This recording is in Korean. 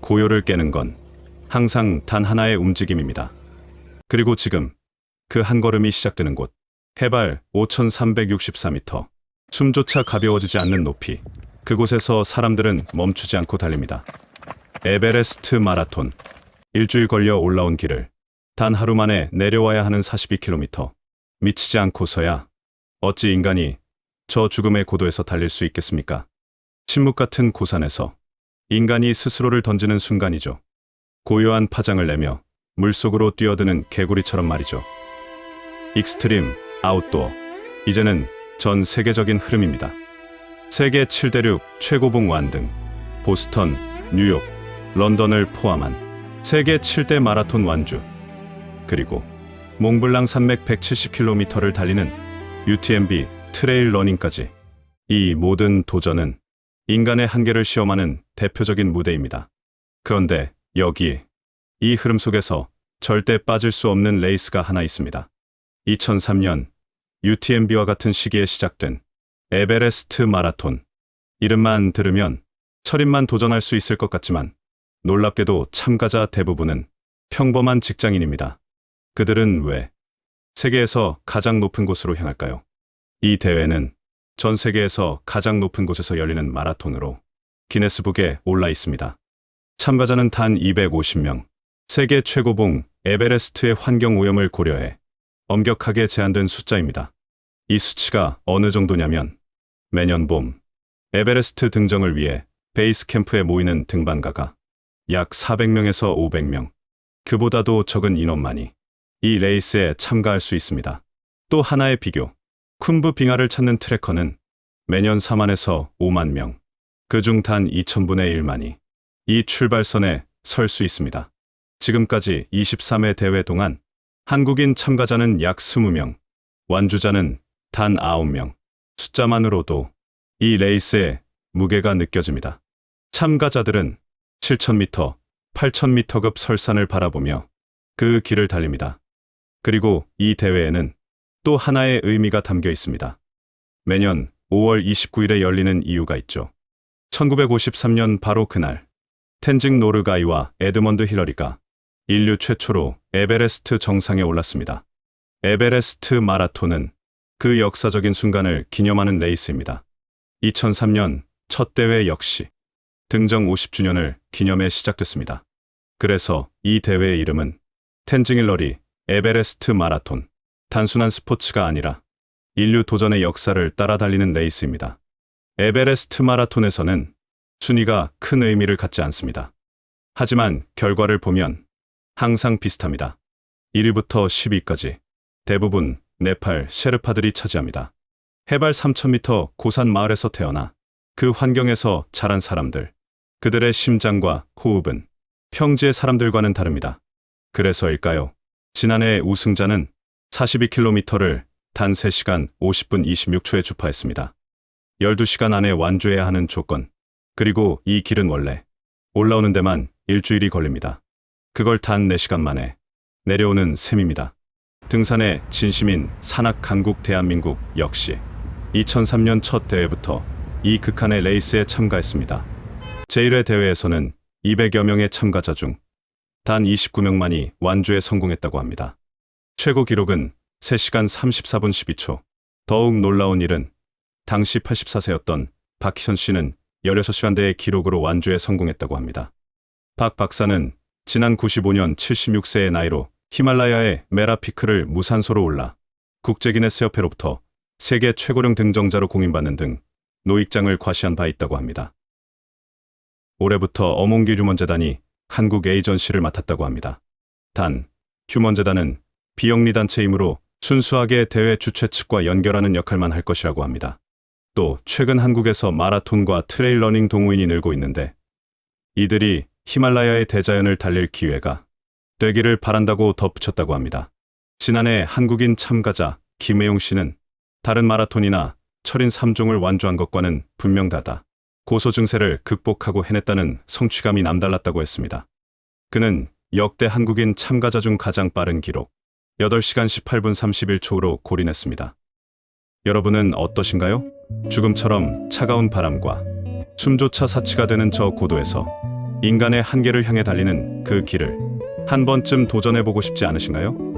고요를 깨는 건 항상 단 하나의 움직임입니다. 그리고 지금 그 한 걸음이 시작되는 곳, 해발 5,364m, 숨조차 가벼워지지 않는 높이, 그곳에서 사람들은 멈추지 않고 달립니다. 에베레스트 마라톤. 일주일 걸려 올라온 길을 단 하루 만에 내려와야 하는 42km. 미치지 않고서야 어찌 인간이 저 죽음의 고도에서 달릴 수 있겠습니까? 침묵 같은 고산에서 인간이 스스로를 던지는 순간이죠. 고요한 파장을 내며 물속으로 뛰어드는 개구리처럼 말이죠. 익스트림, 아웃도어. 이제는 전 세계적인 흐름입니다. 세계 7대륙 최고봉 완등, 보스턴, 뉴욕, 런던을 포함한 세계 7대 마라톤 완주, 그리고 몽블랑 산맥 170km를 달리는 UTMB 트레일 러닝까지, 이 모든 도전은 인간의 한계를 시험하는 대표적인 무대입니다. 그런데 여기에, 이 흐름 속에서 절대 빠질 수 없는 레이스가 하나 있습니다. 2003년 UTMB와 같은 시기에 시작된 에베레스트 마라톤. 이름만 들으면 철인만 도전할 수 있을 것 같지만 놀랍게도 참가자 대부분은 평범한 직장인입니다. 그들은 왜 세계에서 가장 높은 곳으로 향할까요? 이 대회는 전 세계에서 가장 높은 곳에서 열리는 마라톤으로 기네스북에 올라 있습니다. 참가자는 단 250명. 세계 최고봉 에베레스트의 환경 오염을 고려해 엄격하게 제한된 숫자입니다. 이 수치가 어느 정도냐면 매년 봄 에베레스트 등정을 위해 베이스 캠프에 모이는 등반가가 약 400명에서 500명, 그보다도 적은 인원만이 이 레이스에 참가할 수 있습니다. 또 하나의 비교, 쿤부 빙하를 찾는 트레커는 매년 4만에서 5만 명, 그중 단 2000분의 1만이 이 출발선에 설 수 있습니다. 지금까지 23회 대회 동안 한국인 참가자는 약 20명, 완주자는 단 9명. 숫자만으로도 이 레이스의 무게가 느껴집니다. 참가자들은 7,000m, 8,000m급 설산을 바라보며 그 길을 달립니다. 그리고 이 대회에는 또 하나의 의미가 담겨 있습니다. 매년 5월 29일에 열리는 이유가 있죠. 1953년 바로 그날, 텐징 노르가이와 에드먼드 힐러리가 인류 최초로 에베레스트 정상에 올랐습니다. 에베레스트 마라톤은 그 역사적인 순간을 기념하는 레이스입니다. 2003년 첫 대회 역시 등정 50주년을 기념해 시작됐습니다. 그래서 이 대회의 이름은 텐징 힐러리 에베레스트 마라톤. 단순한 스포츠가 아니라 인류 도전의 역사를 따라 달리는 레이스입니다. 에베레스트 마라톤에서는 순위가 큰 의미를 갖지 않습니다. 하지만 결과를 보면 항상 비슷합니다. 1위부터 10위까지 대부분 네팔 셰르파들이 차지합니다. 해발 3,000m 고산 마을에서 태어나 그 환경에서 자란 사람들. 그들의 심장과 호흡은 평지의 사람들과는 다릅니다. 그래서일까요? 지난해 우승자는 42km를 단 3시간 50분 26초에 주파했습니다. 12시간 안에 완주해야 하는 조건. 그리고 이 길은 원래 올라오는 데만 일주일이 걸립니다. 그걸 단 4시간 만에 내려오는 셈입니다. 등산의 진심인 산악 강국 대한민국 역시 2003년 첫 대회부터 이 극한의 레이스에 참가했습니다. 제1회 대회에서는 200여 명의 참가자 중 단 29명만이 완주에 성공했다고 합니다. 최고 기록은 3시간 34분 12초. 더욱 놀라운 일은 당시 84세였던 박희선 씨는 16시간대의 기록으로 완주에 성공했다고 합니다. 박 박사는 지난 95년 76세의 나이로 히말라야의 메라피크를 무산소로 올라 국제기네스협회로부터 세계 최고령 등정자로 공인받는 등 노익장을 과시한 바 있다고 합니다. 올해부터 어몽기 휴먼재단이 한국 에이전시를 맡았다고 합니다. 단, 휴먼재단은 비영리 단체이므로 순수하게 대회 주최 측과 연결하는 역할만 할 것이라고 합니다. 또 최근 한국에서 마라톤과 트레일 러닝 동호인이 늘고 있는데 이들이 히말라야의 대자연을 달릴 기회가 되기를 바란다고 덧붙였다고 합니다. 지난해 한국인 참가자 김혜용 씨는 다른 마라톤이나 철인 3종을 완주한 것과는 분명 다르다. 고소 증세를 극복하고 해냈다는 성취감이 남달랐다고 했습니다. 그는 역대 한국인 참가자 중 가장 빠른 기록 8시간 18분 31초로 골인했습니다. 여러분은 어떠신가요? 죽음처럼 차가운 바람과 숨조차 사치가 되는 저 고도에서 인간의 한계를 향해 달리는 그 길을 한 번쯤 도전해보고 싶지 않으신가요?